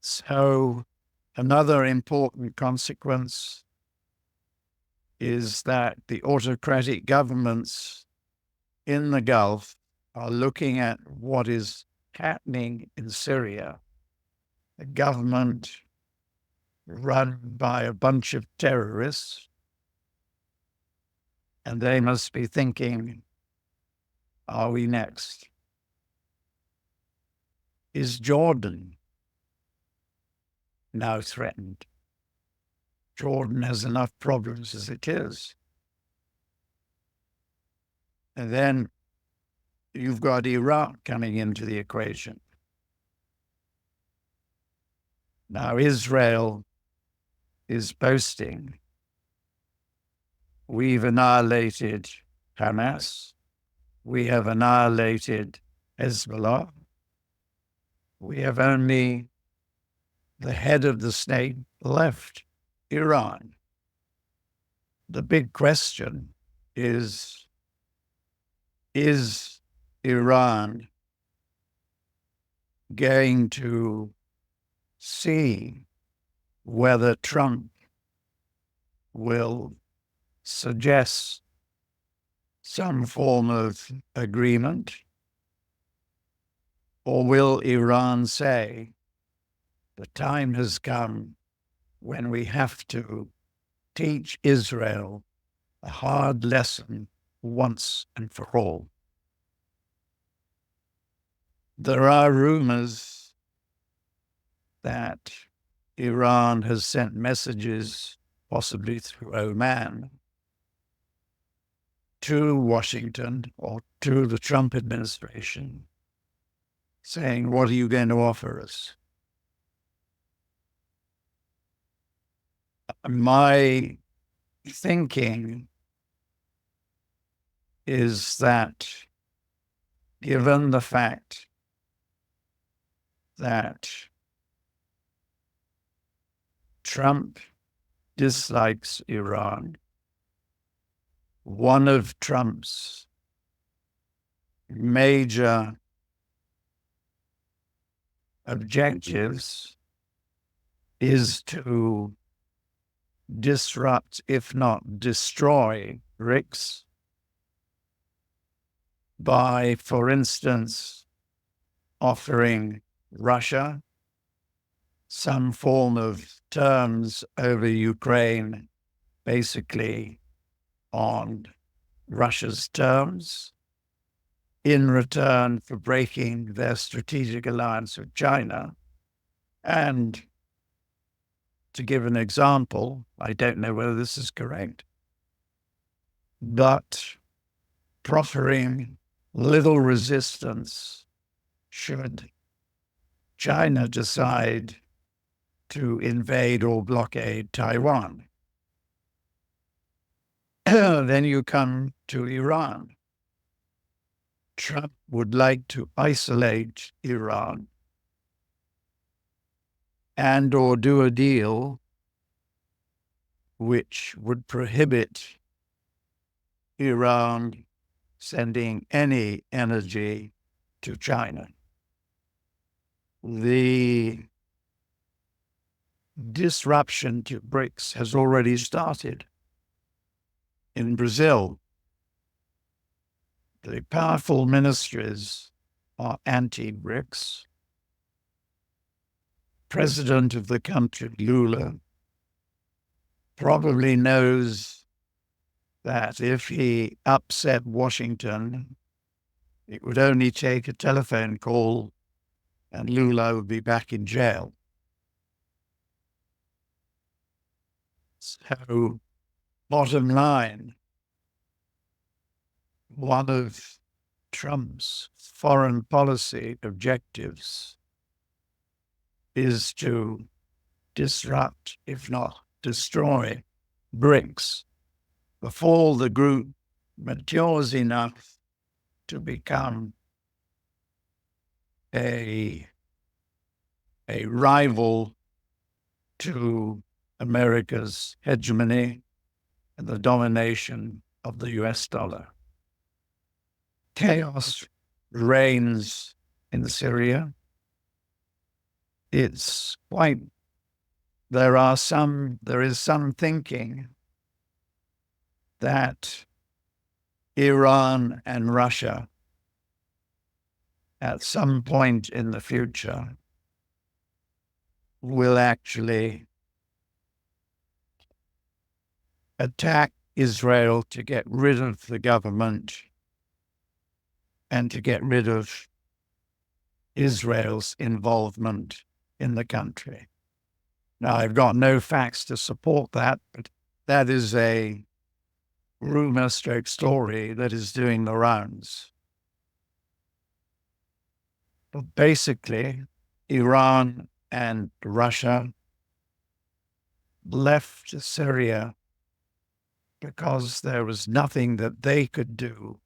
So another important consequence is that the autocratic governments in the Gulf are looking at what is happening in Syria, a government run by a bunch of terrorists, and they must be thinking, are we next? Is Jordan now threatened? Jordan has enough problems as it is. And then you've got Iraq coming into the equation. Now Israel is boasting, we've annihilated Hamas, we have annihilated Hezbollah, we have only the head of the state left, Iran. The big question is Iran going to see whether Trump will suggest some form of agreement, or will Iran say, the time has come when we have to teach Israel a hard lesson once and for all? There are rumors that Iran has sent messages, possibly through Oman, to Washington or to the Trump administration, saying, what are you going to offer us? My thinking is that given the fact that Trump dislikes Iran, one of Trump's major objectives is to disrupt, if not destroy, BRICS by, for instance, offering Russia some form of terms over Ukraine, basically on Russia's terms, in return for breaking their strategic alliance with China. And to give an example, I don't know whether this is correct, but proffering little resistance should China decide to invade or blockade Taiwan. Then you come to Iran. Trump would like to isolate Iran and or do a deal which would prohibit Iran sending any energy to China. The disruption to BRICS has already started. In Brazil, the powerful ministries are anti-BRICS. President of the country, Lula, probably knows that if he upset Washington, it would only take a telephone call and Lula would be back in jail. So, bottom line, one of Trump's foreign policy objectives is to disrupt, if not destroy, BRICS before the group matures enough to become a rival to America's hegemony and the domination of the US dollar. Chaos reigns in Syria. it's quite, there is some thinking that Iran and Russia at some point in the future will actually attack Israel to get rid of the government and to get rid of Israel's involvement in the country. Now, I've got no facts to support that, but that is a rumor stroke story that is doing the rounds. But basically, Iran and Russia left Syria because there was nothing that they could do.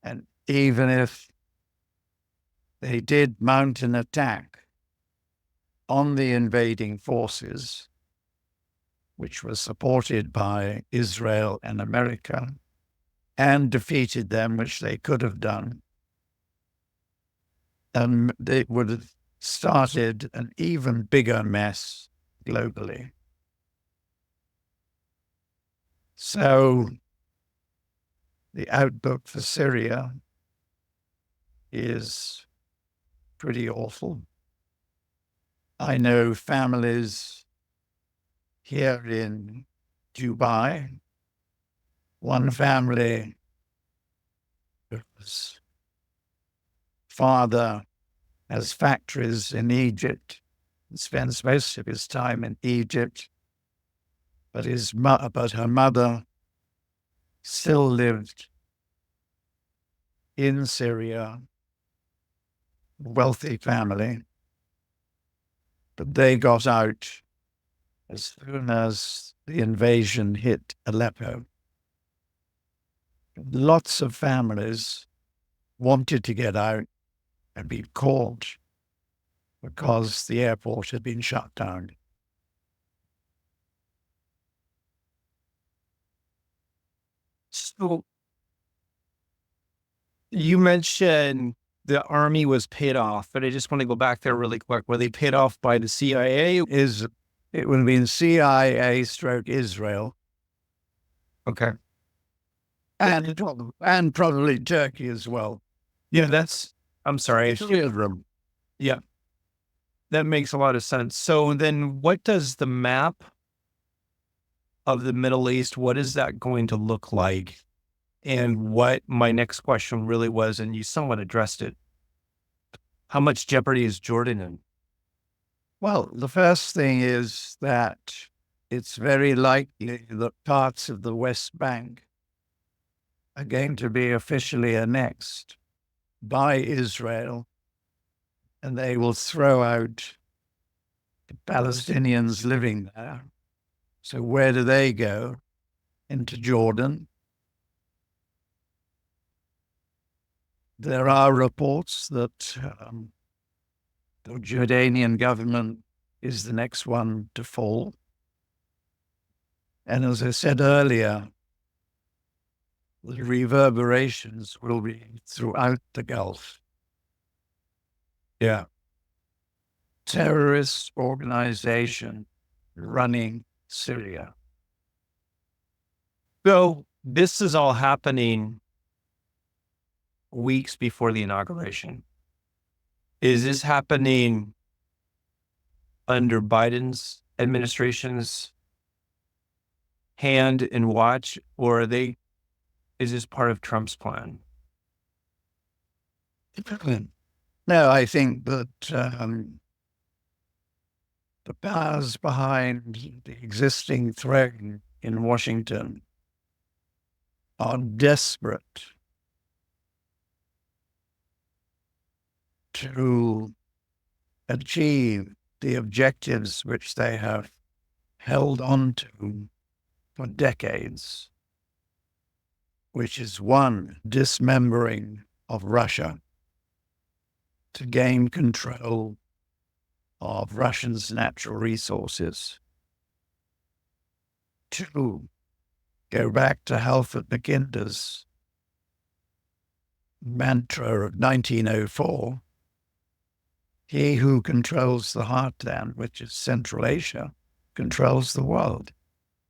And even if they did mount an attack on the invading forces, which was supported by Israel and America, and defeated them, which they could have done, and they would have started an even bigger mess globally. So the outlook for Syria is pretty awful. I know families here in Dubai, one family whose father has factories in Egypt and spends most of his time in Egypt, but her mother still lived in Syria, wealthy family, but they got out as soon as the invasion hit Aleppo. Lots of families wanted to get out and be caught because the airport had been shut down. So you mentioned the army was paid off, but I just want to go back there really quick. Were they paid off by the CIA? It would have been CIA stroke Israel. Okay. And probably Turkey as well. Yeah, I'm sorry. Three of them. Yeah, that makes a lot of sense. So then what does the map of the Middle East, what is that going to look like? And what my next question really was, and you somewhat addressed it, how much jeopardy is Jordan in? Well, the first thing is that it's very likely that parts of the West Bank are going to be officially annexed by Israel, and they will throw out the Palestinians living there. So where do they go? Into Jordan. There are reports that the Jordanian government is the next one to fall. And as I said earlier, the reverberations will be throughout the Gulf. Yeah. Terrorist organization running Syria. So this is all happening weeks before the inauguration. Is this happening under Biden's administration's hand and watch, or is this part of Trump's plan? No, I think that the powers behind the existing throne in Washington are desperate to achieve the objectives which they have held on to for decades, which is one, dismembering of Russia to gain control of Russia's natural resources. Two, go back to Halford Mackinder's mantra of 1904, He who controls the heart then, which is Central Asia, controls the world.